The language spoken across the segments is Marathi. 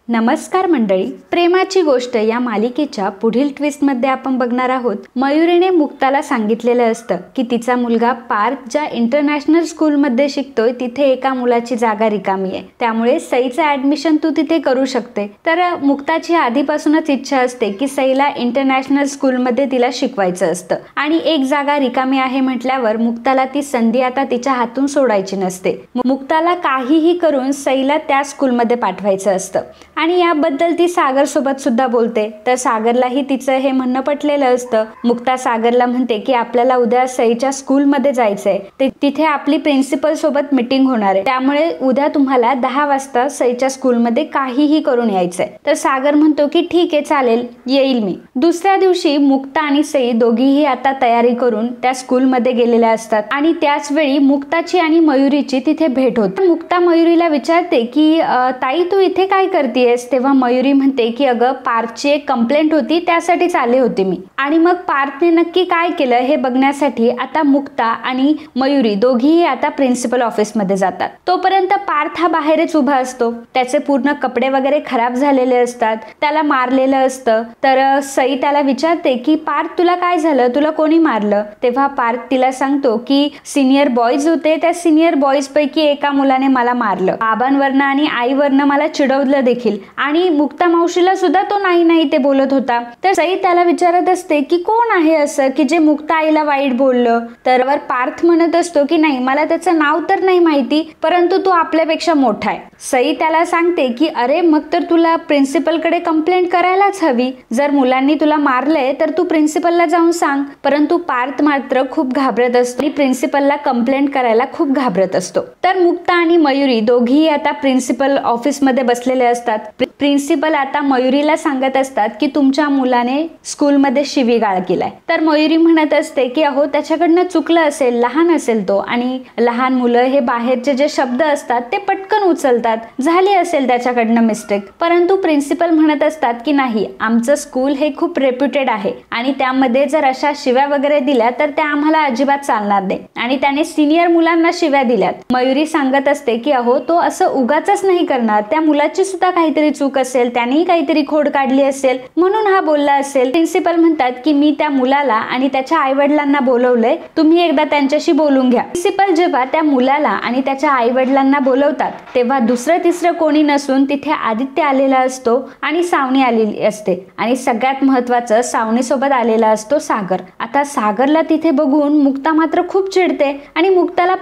नमस्कार मंडळी, प्रेमाची गोष्ट या मालिकेच्या पुढील ट्विस्टमध्ये आपण बघणार आहोत. मयुरीने मुक्ताला सांगितलेलं असतं की तिचा मुलगा पार्थ ज्या इंटरनॅशनल स्कूलमध्ये शिकतोय तिथे एका मुलाची जागा रिकामी आहे, त्यामुळे सईचं ऍडमिशन तू तिथे करू शकते. तर मुक्ताची आधीपासूनच इच्छा असते की सईला इंटरनॅशनल स्कूलमध्ये तिला शिकवायचं असतं आणि एक जागा रिकामी आहे म्हटल्यावर मुक्ताला ती संधी आता तिच्या हातून सोडायची नसते. मुक्ताला काहीही करून सईला त्या स्कूलमध्ये पाठवायचं असतं आणि याबद्दल ती सागर सोबत सुद्धा बोलते. तर सागरलाही तिचं हे म्हणणं पटलेलं असतं. मुक्ता सागरला म्हणते की आपल्याला उद्या सईच्या स्कूलमध्ये जायचंय, तिथे आपली प्रिन्सिपल सोबत मीटिंग होणार आहे, त्यामुळे उद्या तुम्हाला 10 वाजता सईच्या स्कूलमध्ये काहीही करून यायचंय. तर सागर म्हणतो की ठीक आहे, चालेल, येईल मी. दुसऱ्या दिवशी मुक्ता आणि सई दोघीही आता तयारी करून त्या स्कूलमध्ये गेलेल्या असतात आणि त्याच वेळी मुक्ताची आणि मयुरीची तिथे भेट होते. मुक्ता मयुरीला विचारते की ताई तू इथे काय करते? तेव्हा मयुरी म्हणते की अगं पार्थची एक कंप्लेंट होती, त्यासाठीच आले होते मी. आणि मग पार्थने नक्की काय केलं हे बघण्यासाठी आता मुक्ता आणि मयुरी दोघीही आता प्रिन्सिपल ऑफिसमध्ये जातात. तोपर्यंत पार्थ हा बाहेरच उभा असतो. त्याचे पूर्ण कपडे वगैरे खराब झालेले असतात, त्याला मारलेलं असतं. तर सई त्याला विचारते की पार्थ तुला काय झालं, तुला कोणी मारलं? तेव्हा पार्थ तिला सांगतो की सिनियर बॉयज होते, त्या सिनियर बॉयज पैकी एका मुलाने मला मारलं, बाबांवरनं आणि आईवरनं मला चिडवलं देखील आणि मुक्ता मावशीला सुद्धा तो नाही ते बोलत होता. तर सई त्याला विचारत असते की कोण आहे असं की जे मुक्ता आईला वाईट बोललं? तर पार्थ म्हणत असतो की नाही, मला त्याचं नाव तर नाही माहिती, परंतु तो आपल्यापेक्षा मोठा आहे. सई त्याला सांगते की अरे मग तर तुला प्रिन्सिपलकडे कंप्लेंट करायलाच हवी. जर मुलांनी तुला मारलंय तर तू प्रिन्सिपलला जाऊन सांग. परंतु पार्थ मात्र खूप घाबरत असतो आणि प्रिन्सिपलला कंप्लेंट करायला खूप घाबरत असतो. तर मुक्ता आणि मयुरी दोघीही आता प्रिन्सिपल ऑफिसमध्ये बसलेले असतात. प्रिन्सिपल आता मयुरीला सांगत असतात की तुमच्या मुलाने स्कूलमध्ये शिवीगाळ केलाय. तर मयुरी म्हणत असते की अहो त्याच्याकडनं चुकलं असेल, लहान असेल तो, आणि लहान मुलं हे बाहेरचे जे शब्द असतात ते पटकन उचलतात, झाली असेल त्याच्याकडनं मिस्टेक. परंतु प्रिन्सिपल म्हणत असतात की नाही, आमचं स्कूल हे खूप रेप्युटेड आहे आणि त्यामध्ये जर अशा शिव्या वगैरे दिल्या तर त्या आम्हाला अजिबात चालणार नाही. आणि त्याने सिनियर मुलांना शिव्या दिल्यात. मयुरी सांगत असते की अहो तो असं उगाच नाही करणार, त्या मुलाची सुद्धा काहीतरी चूक असेल, त्याने काहीतरी खोड काढली असेल म्हणून हा बोलला असेल. प्रिन्सिपल म्हणतात की मी त्या मुलाला आणि त्याच्या आई वडिलांना बोलवलंय, तुम्ही एकदा त्यांच्याशी बोलून घ्या. प्रिन्सिपल जेव्हा त्या मुलाला आणि त्याच्या आई वडिलांना बोलवतात तेव्हा दुसरं तिसरं कोणी नसून तिथे आदित्य आलेला असतो आणि सावनी आलेली असते आणि सगळ्यात महत्वाचं सावनी सोबत आलेला असतो सागर. आता सागरला तिथे बघून मुक्ता मात्र खूप चिडते आणि मुक्ताला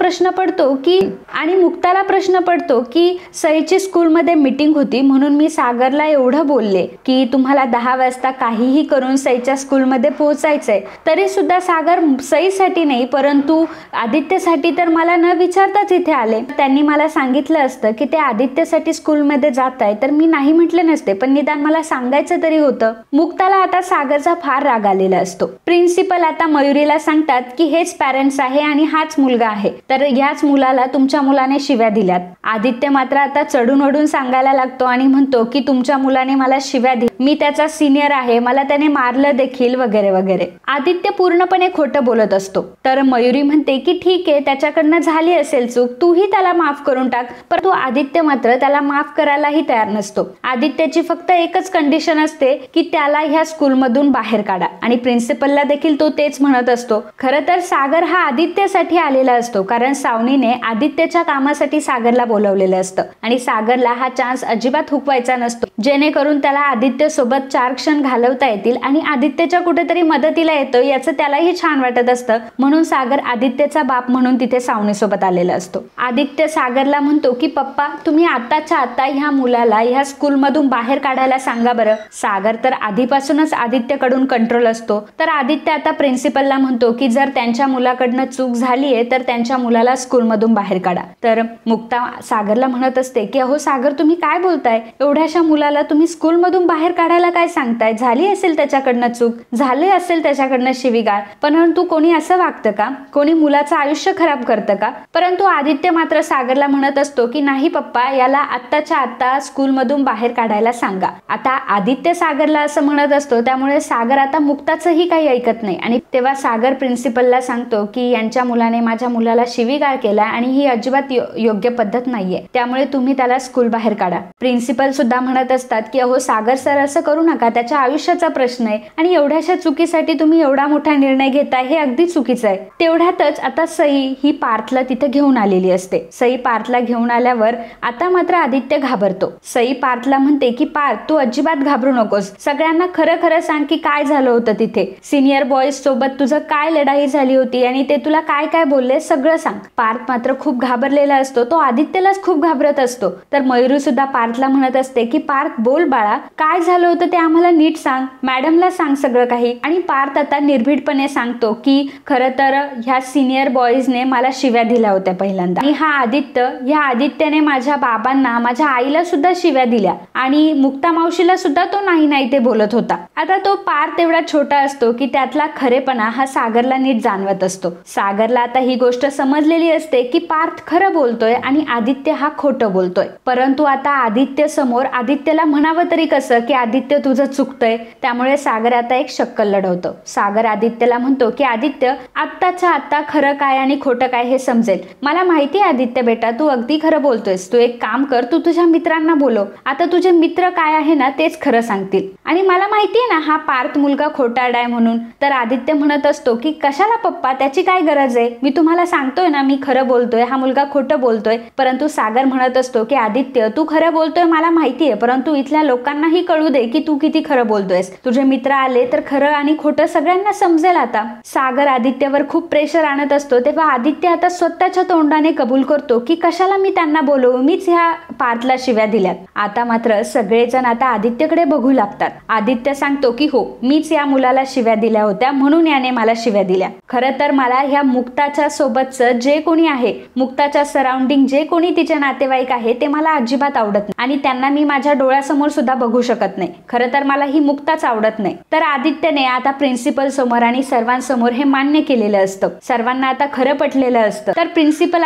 प्रश्न पडतो की सईची स्कूलमध्ये मीटिंग होती म्हणून मी सागरला एवढं बोलले की तुम्हाला 10 वाजता काहीही करून सईच्या स्कूलमध्ये पोहोचायचंय, तरी सुद्धा सागर सईसाठी नाही परंतु आदित्यसाठी तर मला न विचारताच इथे आले. त्यांनी मला सांगितलं असतं की ते आदित्यसाठी स्कूलमध्ये जात आहे तर मी नाही म्हटले नसते, पण निदान मला सांगायचं तरी होतं. मुक्ताला आता सागरचा फार राग आलेला असतो. प्रिन्सिपल आता मयुरीला सांगतात की हेच पॅरेंट्स आहे आणि हाच मुलगा आहे, तर ह्याच मुलाला तुमच्या मुलाने शिव्या दिल्यात. आदित्य मात्र आता चढून ओढून सांगायला लागतो आणि म्हणतो की तुमच्या मुलाने मला शिव्या दिली, मी त्याचा सिनियर आहे, मला त्याने मारलं देखील वगैरे वगैरे. आदित्य पूर्णपणे खोटं बोलत असतो. तर मयुरी म्हणते की ठीक आहे, त्याच्याकडनं झाली असेल चूक, तूही त्याला माफ करून टाक. परंतु आदित्य मात्र त्याला माफ करायलाही तयार नसतो. आदित्यची फक्त एकच कंडिशन असते की त्याला ह्या स्कूलमधून बाहेर काढा आणि प्रिन्सिपलला देखील तो तेच म्हणत असतो. खरं तर सागर हा आदित्यसाठी आलेला असतो, कारण सावनीने आदित्यच्या कामासाठी सागरला बोलवलेलं असतं आणि सागरला हा चान्स अजिबात हुकवायचा नसतो, जेणेकरून त्याला आदित्य सोबत 4 क्षण घालवता येतील आणि आदित्यच्या कुठेतरी मदतीला येतो याचं त्यालाही छान वाटत असतं. म्हणून सागर आदित्यचा बाप म्हणून तिथे सावनी सोबत आलेला असतो. आदित्य सागरला म्हणतो की पप्पा तुम्ही आताच्या आता ह्या मुलाला ह्या स्कूलमधून बाहेर काढायला सांगा बरं. सागर तर आधीपासूनच आदित्यकडून कंट्रोल असतो. तर आदित्य आता प्रिन्सिपलला म्हणतो की जर त्यांच्या मुलाकडनं चूक झालीये तर त्यांच्या मुलाला स्कूलमधून बाहेर काढा. तर मुक्ता सागरला म्हणत असते की अहो सागर तुम्ही काय बोलताय, एवढ्याशा मुलाला तुम्ही स्कूलमधून बाहेर काढायला काय सांगताय? झाली असेल त्याच्याकडनं चूक, झाले असेल त्याच्याकडनं शिवीगाळ, परंतु कोणी असं वागतं का? कोणी मुलाचं आयुष्य खराब करतं का? परंतु आदित्य मात्र सागरला म्हणत असतो की नाही पप्पा, याला आत्ताच्या आत्ता स्कूलमधून बाहेर काढायला सांगा. आता आदित्य सागरला असं म्हणत असतो, त्यामुळे सागर आता मुक्ताचंही काही ऐकत नाही. आणि तेव्हा सागर प्रिन्सिपलला सांगतो की यांच्या मुलाने माझ्या मुलाला शिवीगाळ केला आणि ही अजिबात योग्य पद्धत नाहीये, त्यामुळे तुम्ही त्याला स्कूल बाहेर काढा. प्रिन्सिपल प्रिन्सिपल सुद्धा म्हणत असतात की अहो सागर सर असं करू नका, त्याच्या आयुष्याचा प्रश्न आहे आणि एवढ्याशा चुकीसाठी तुम्ही एवढा मोठा निर्णय घेताय, हे अगदी चुकीचं आहे. तेवढ्यातच आता सई ही पार्थला तिथे घेऊन आलेली असते. सई पार्थला घेऊन आल्यावर आता मात्र आदित्य घाबरतो. सई पार्थला म्हणते की पार्थ तू अजिबात घाबरू नकोस, सगळ्यांना खरं खरं सांग की काय झालं होतं तिथे, सिनियर बॉयज सोबत तुझं काय लढाई झाली होती आणि ते तुला काय काय बोलले सगळं सांग. पार्थ मात्र खूप घाबरलेला असतो, तो आदित्यलाच खूप घाबरत असतो. तर मयुरी सुद्धा पार्थला म्हणत असते की पार्थ बोल बाळा, काय झालं होतं ते आम्हाला नीट सांग, मॅडमला सांग सगळं काही. आणि पार्थ आता निर्भीडपणे सांगतो की खरं तर ह्या सिनियर बॉईजने मला शिव्या दिल्या होत्या पहिल्यांदा, आणि ह्या आदित्यने माझ्या बाबांना, माझ्या आईला सुद्धा शिव्या दिल्या आणि मुक्ता मावशीला सुद्धा तो नाही ते बोलत होता. आता तो पार्थ एवढा छोटा असतो की त्यातला खरेपणा हा सागरला नीट जाणवत असतो. सागरला आता ही गोष्ट समजलेली असते की पार्थ खरं बोलतोय आणि आदित्य हा खोटं बोलतोय. परंतु आता आदित्य समोर आदित्यला म्हणावं तरी कसं की आदित्य तुझं चुकतंय. त्यामुळे सागर आता एक शक्कल लढवतो. सागर आदित्यला म्हणतो की आदित्य आत्ताच्या आत्ता खरं काय आणि खोटं काय हे समजेल. मला माहिती आहे आदित्य बेटा, तू अगदी खरं बोलतोयस. तू एक काम कर, तू तुझ्या मित्रांना बोलव. आता तुझे मित्र काय आहे ना तेच खरं सांगतील. आणि मला माहितीये ना हा पार्थ मुलगा खोटारडा आहे म्हणून. तर आदित्य म्हणत असतो की कशाला पप्पा, त्याची काय गरज आहे, मी तुम्हाला सांगतोय ना मी खरं बोलतोय, हा मुलगा खोटं बोलतोय. परंतु सागर म्हणत असतो की आदित्य तू खरं बोलतोय मला माहितीये, परंतु इथल्या लोकांनाही कळू दे की तू किती खरं बोलतोयस. तुझे मित्र आले तर खरं आणि खोटं सगळ्यांना समजेल. आता सागर आदित्यवर खूप प्रेशर आणत असतो, तेव्हा आदित्य आता स्वतःच्या तोंडाने कबूल करतो की कशाला मी त्यांना बोलवू, मीच ह्या पार्थला शिव्या दिल्यात. आता मात्र सगळेजण आता आदित्यकडे बघू लागतात. आदित्य सांगतो की हो, मीच या मुलाला शिव्या दिल्या होत्या म्हणून याने मला शिव्या दिल्या. खरं तर मला ह्या मुक्ताच्या सोबतचं जे कोणी आहे, मुक्ताच्या सराउंडिंग जे कोणी तिचे नातेवाईक आहे ते मला अजिबात आवडत नाही आणि त्यांना मी माझ्या डोळ्यासमोर सुद्धा बघू शकत नाही. खरं तर मला ही मुक्ताच आवडत नाही. तर आदित्यने आता प्रिन्सिपल समोर आणि सर्वांसमोर हे मान्य केलेलं असतं. सर्वांना आता खरं पटलेलं असतं. तर प्रिन्सिपल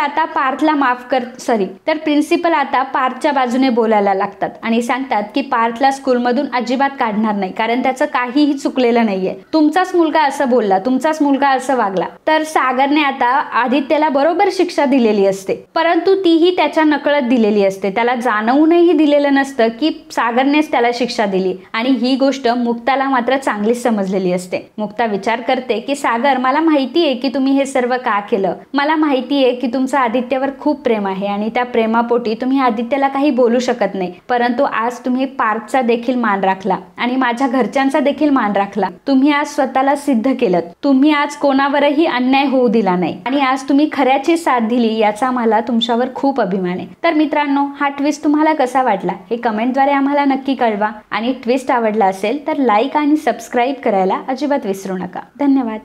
आता पार्थच्या बाजूने बोलायला लागतात आणि सांगतात की पार्थला स्कूलमधून अजिबात काढणार नाही, कारण त्याचं काहीही चुकलेलं नाहीये. तुमचाच मुलगा असं बोलला, तुमचाच मुलगा असं वागला. तर सागरने आता आदित्यला बरोबर शिक्षा दिलेली असते, परंतु तीही त्याच्या नकळत दिलेली असते. त्याला जाणवूनही दिलेलं नसतं की सागरनेच त्याला शिक्षा दिली. आणि ही गोष्ट मुक्ताला मात्र चांगलीच समजलेली असते. मुक्ता विचार करते की सागर, मला माहितीये की तुम्ही हे सर्व का केलं. मला माहितीये की तुमचं आदित्यवर खूप प्रेम आहे आणि त्या प्रेमापोटी तुम्ही आदित्यला काही बोलू शकत नाही. परंतु आज तुम्ही पार्थचा देखील मान राखला आणि माझ्या घरच्यांचा देखील मान राखला. तुम्ही आज स्वतःला सिद्ध केलं. तुम्ही आज कोणावरही अन्याय होऊ दिला नाही आणि आज तुम्ही खऱ्याची साथ दिली, याचा मला तुमच्यावर खूप अभिमान आहे. तर मित्रांनो, हा ट्विस्ट तुम्हाला कसा वाटला हे कमेंटद्वारे आम्हाला नक्की कळवा. आणि ट्विस्ट आवडला असेल तर लाईक आणि सबस्क्राईब करायला अजिबात विसरू नका. धन्यवाद.